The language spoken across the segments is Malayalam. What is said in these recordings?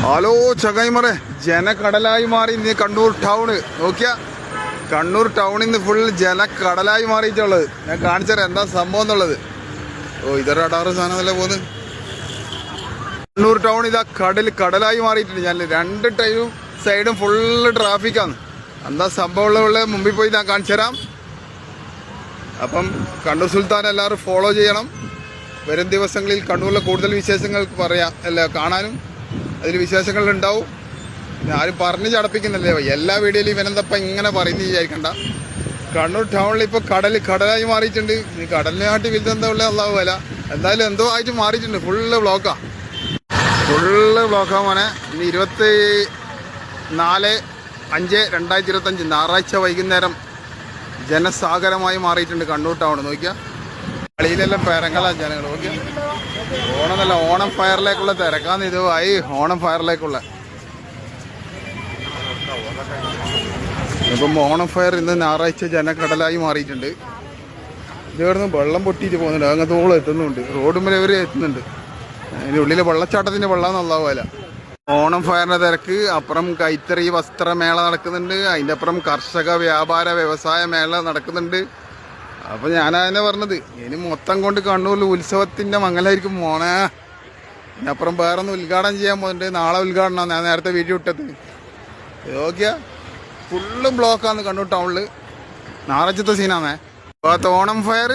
ഹലോ ചങ്ങായിമാരെ, ജനക്കടലായി മാറി ഇന്ന് കണ്ണൂർ ടൗണ്. നോക്കിയാ കണ്ണൂർ ടൗണിൽ നിന്ന് ഫുൾ ജനക്കടലായി മാറിയിട്ടുള്ളത്. ഞാൻ കാണിച്ചുതരാം എന്താ സംഭവം എന്നുള്ളത്. ഇതൊരു അടാറ് സാധനമല്ലേ പോകുന്നത്. കണ്ണൂർ ടൗൺ ഇതാ കടലായി മാറിയിട്ടുണ്ട്. ഞാൻ രണ്ട് സൈഡും ഫുള്ള് ട്രാഫിക്കാണ്. എന്താ സംഭവമുള്ള മുമ്പിൽ പോയി ഞാൻ കാണിച്ചു തരാം. അപ്പം കണ്ണൂർ സുൽത്താൻ എല്ലാവരും ഫോളോ ചെയ്യണം. വരും ദിവസങ്ങളിൽ കണ്ണൂരിലെ കൂടുതൽ വിശേഷങ്ങൾ പറയാം, അല്ല കാണാനും അതിൽ വിശേഷങ്ങൾ ഉണ്ടാവും. ആരും പറഞ്ഞ് ചടപ്പിക്കുന്നില്ലേ എല്ലാ വീഡിയോയിലും ഇവനെന്തപ്പം ഇങ്ങനെ പറയുന്നത് വിചാരിക്കണ്ട. കണ്ണൂർ ടൗണിൽ ഇപ്പോൾ കടലായി മാറിയിട്ടുണ്ട്. ഈ കടലിനാട്ടി വലുതെന്താ ഉള്ളത് അള്ളാഹു വില. എന്തായാലും എന്തോ ആയിട്ട് മാറിയിട്ടുണ്ട്. ഫുള്ള് ബ്ലോക്കാ മോനെ. ഇന്ന് 24/5/2025 ഞായറാഴ്ച വൈകുന്നേരം ജനസാഗരമായി മാറിയിട്ടുണ്ട് കണ്ണൂർ ടൗൺ. നോക്കിയാൽ കളിയിലെല്ലാം പേരങ്ങളാ ജനങ്ങൾ. നോക്കിയാൽ ഓണമെന്നല്ല, ഓണം ഫയറിലേക്കുള്ള തിരക്കാന്ന്. ഇതുമായി ഓണം ഫയറിലേക്കുള്ള ഇപ്പം ഓണം ഫയർ ഇന്ന് ഞായറാഴ്ച ജനക്കടലായി മാറിയിട്ടുണ്ട്. ഇതേർന്ന് വെള്ളം പൊട്ടിയിട്ട് പോകുന്നുണ്ട്. അങ്ങനത്തോളം എത്തുന്നുണ്ട്. റോഡും വരെ ഇവർ എത്തുന്നുണ്ട്. അതിൻ്റെ ഉള്ളിൽ വെള്ളച്ചാട്ടത്തിൻ്റെ വെള്ളം നന്നാവുമല്ല. ഓണം ഫയറിൻ്റെ തിരക്ക്. അപ്പുറം കൈത്തറി വസ്ത്രമേള നടക്കുന്നുണ്ട്. അതിൻ്റെ അപ്പുറം കർഷക വ്യാപാര വ്യവസായ മേള നടക്കുന്നുണ്ട്. അപ്പം ഞാനതന്നെ പറഞ്ഞത്, ഇനി മൊത്തം കൊണ്ട് കണ്ണൂരിൽ ഉത്സവത്തിൻ്റെ മംഗലായിരിക്കും മോനെ. അപ്പുറം വേറൊന്ന് ഉദ്ഘാടനം ചെയ്യാൻ പോകുന്നുണ്ട്. നാളെ ഉദ്ഘാടനമാണ്. ഞാൻ നേരത്തെ വീഡിയോ ഇട്ടത് നോക്കിയാ ഫുള്ള് ബ്ലോക്കാണ് കണ്ണൂർ ടൗണിൽ. ഞായറാഴ്ചത്തെ സീനാണേ. ഒരു ഭാഗത്ത് ഓണം ഫയർ,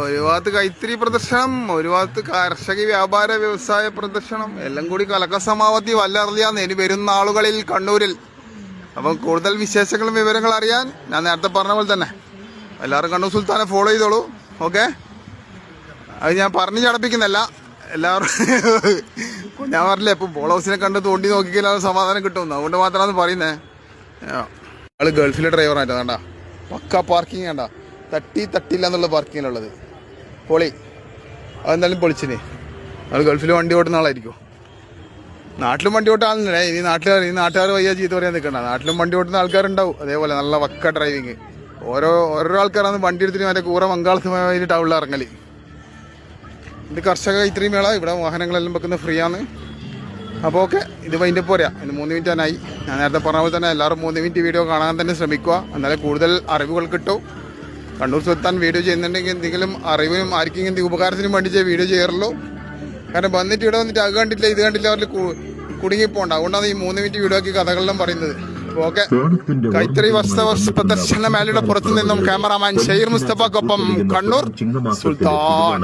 ഒരു ഭാഗത്ത് കൈത്തറി പ്രദർശനം, ഒരു ഭാഗത്ത് കർഷക വ്യാപാര വ്യവസായ പ്രദർശനം, എല്ലാം കൂടി കലക്കസമാവധി വല്ലറിയാന്ന് ഇനി വരുന്ന ആളുകളിൽ കണ്ണൂരിൽ. അപ്പം കൂടുതൽ വിശേഷങ്ങളും വിവരങ്ങളും അറിയാൻ ഞാൻ നേരത്തെ പറഞ്ഞ പോലെ തന്നെ എല്ലാവരും കണ്ണൂർ സുൽത്താനെ ഫോളോ ചെയ്തോളൂ. ഓക്കെ, അത് ഞാൻ പറഞ്ഞ് ചടപ്പിക്കുന്നില്ല. എല്ലാവരും ഞാൻ പറഞ്ഞില്ലേ, ഇപ്പം ഫോളോവേഴ്സിനെ കണ്ട് തോണ്ടി നോക്കിക്കഴിഞ്ഞാൽ സമാധാനം കിട്ടും. അതുകൊണ്ട് മാത്രമാണ് പറയുന്നത്. ആള് ഗൾഫിലെ ഡ്രൈവറായിട്ടാ. വേണ്ട പക്ക പാർക്കിംഗ് വേണ്ട, തട്ടില്ല എന്നുള്ള പാർക്കിങ്ങിലുള്ളത്. പൊളി. അതെന്തായാലും പൊളിച്ചിന്. ആൾ ഗൾഫിൽ വണ്ടി ഓടുന്ന ആളായിരിക്കും. നാട്ടിലും വണ്ടി ഓട്ടാൻ ആളില്ലേ. ഇനി നാട്ടുകാർ വയ്യ ചീത്ത പറയാൻ നിൽക്കണ്ട. നാട്ടിലും വണ്ടി ഓട്ടുന്ന ആൾക്കാരുണ്ടാവും. അതേപോലെ നല്ല വക്ക ഡ്രൈവിങ്. ഓരോ ആൾക്കാരാണ് വണ്ടി എടുത്തിട്ട് മറ്റേ കൂറ മംഗാളത്ത് ടൗണിൽ ഇറങ്ങല്. ഇത് കർഷക ഇത്രയും മേള. ഇവിടെ വാഹനങ്ങളെല്ലാം വെക്കുന്നത് ഫ്രീ ആണ്. അപ്പോൾ ഓക്കെ, ഇത് വൈൻ്റെ പോരാ. ഇന്ന് 3 മിനിറ്റ് ആയി. ഞാൻ നേരത്തെ പറഞ്ഞ പോലെ തന്നെ എല്ലാവരും 3 മിനിറ്റ് വീഡിയോ കാണാൻ തന്നെ ശ്രമിക്കുക. എന്നാലും കൂടുതൽ അറിവുകൾ കിട്ടും. കണ്ണൂർ സുൽത്താൻ വീഡിയോ ചെയ്യുന്നുണ്ടെങ്കിൽ എന്തെങ്കിലും അറിവിനും ആർക്കെങ്കിലും എന്തെങ്കിലും ഉപകാരത്തിനും വേണ്ടി വീഡിയോ ചെയ്യാറുള്ളൂ. കാരണം വന്നിട്ട് ഇവിടെ വന്നിട്ട് അത് കണ്ടില്ല ഇത് കണ്ടില്ല അവരിൽ കുടുങ്ങിപ്പോണ്ട. അതുകൊണ്ടാണ് ഈ 3 മിനിറ്റ് വീഡിയോ ആക്കി കഥകളെല്ലാം പറയുന്നത്. ഓക്കെ, കൈത്തറി വസ്ത്ര പ്രദർശന മേളയുടെ പുറത്തു നിന്നും ക്യാമറാമാൻ ഷെയ്ർ മുസ്തഫക്കൊപ്പം കണ്ണൂർ സുൽത്താൻ.